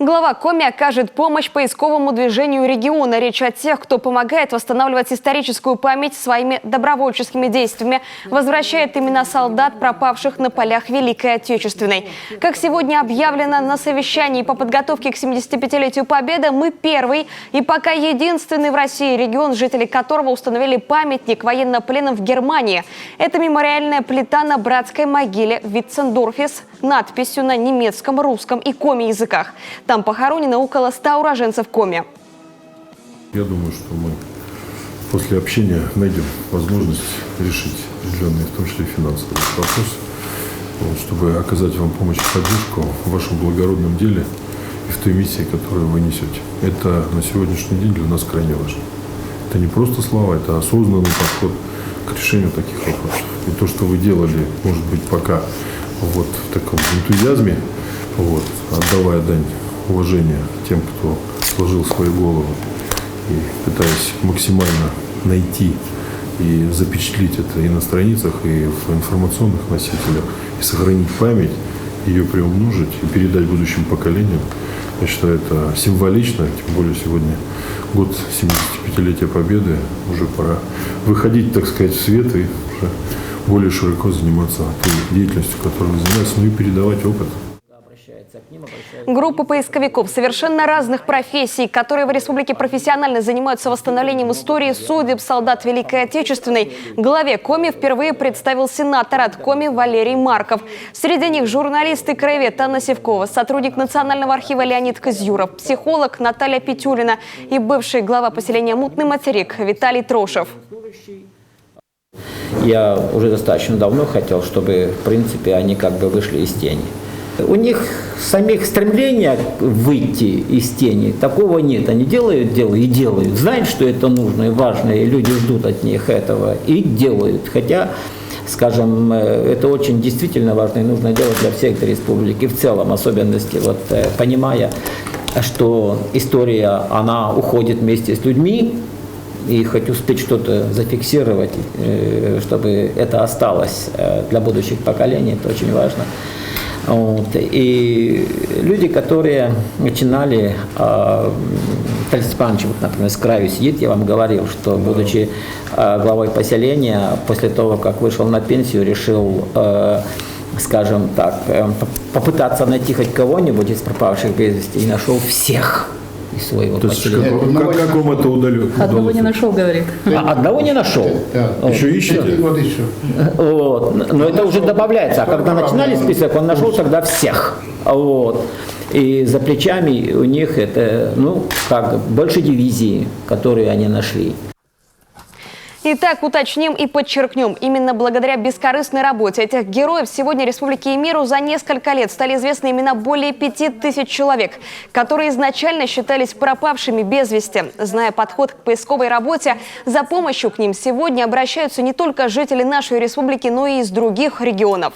Глава Коми окажет помощь поисковому движению региона. Речь о тех, кто помогает восстанавливать историческую память своими добровольческими действиями, возвращает имена солдат, пропавших на полях Великой Отечественной. Как сегодня объявлено на совещании по подготовке к 75-летию Победы, мы первый и пока единственный в России регион, жители которого установили памятник военнопленным в Германии. Это мемориальная плита на братской могиле в Витцендорфе с надписью на немецком, русском и коми языках. Там похоронено около 100 уроженцев Коми. Я думаю, что мы после общения найдем возможность решить определенные, в том числе финансовые вопросы, чтобы оказать вам помощь и поддержку в вашем благородном деле и в той миссии, которую вы несете. Это на сегодняшний день для нас крайне важно. Это не просто слова, это осознанный подход к решению таких вопросов. И то, что вы делали, может быть, пока вот в таком энтузиазме, отдавая дань уважения тем, кто сложил свою голову и пытаясь максимально найти и запечатлеть это и на страницах, и в информационных носителях, и сохранить память, ее приумножить и передать будущим поколениям. Я считаю, это символично, тем более сегодня год 75-летия Победы, уже пора выходить, так сказать, в свет и уже более широко заниматься той деятельностью, которой вы занимаетесь, ну и передавать опыт. Группа поисковиков совершенно разных профессий, которые в республике профессионально занимаются восстановлением истории судеб солдат Великой Отечественной, главе Коми впервые представил сенатор от Коми Валерий Марков. Среди них журналист и краевед Анна Севкова, сотрудник Национального архива Леонид Козюров, психолог Наталья Петюлина и бывший глава поселения Мутный Материк Виталий Трошев. Я уже достаточно давно хотел, чтобы, в принципе, они как бы вышли из тени. У них самих стремления выйти из тени такого нет. Они делают дело и делают. Знают, что это нужно и важно, и люди ждут от них этого, и делают. Хотя, скажем, это очень действительно важно и нужно делать для всей этой республики в целом, особенности, понимая, что история, она уходит вместе с людьми, и хоть успеть что-то зафиксировать, чтобы это осталось для будущих поколений, это очень важно. И люди, которые начинали, Виталий Степанович, например, с краю сидит, я вам говорил, что, будучи главой поселения, после того, как вышел на пенсию, решил, скажем так, попытаться найти хоть кого-нибудь из пропавших без вести, и нашел всех из своего поселения. Как вам это удалось? Одного не нашел, говорит. Одного не нашел. Еще ищете? Но это уже добавляется. А когда начинали список, он нашел тогда всех. И за плечами у них это, больше дивизии, которые они нашли. Итак, уточним и подчеркнем. Именно благодаря бескорыстной работе этих героев сегодня Республике и миру за несколько лет стали известны имена более 5000 человек, которые изначально считались пропавшими без вести. Зная подход к поисковой работе, за помощью к ним сегодня обращаются не только жители нашей республики, но и из других регионов.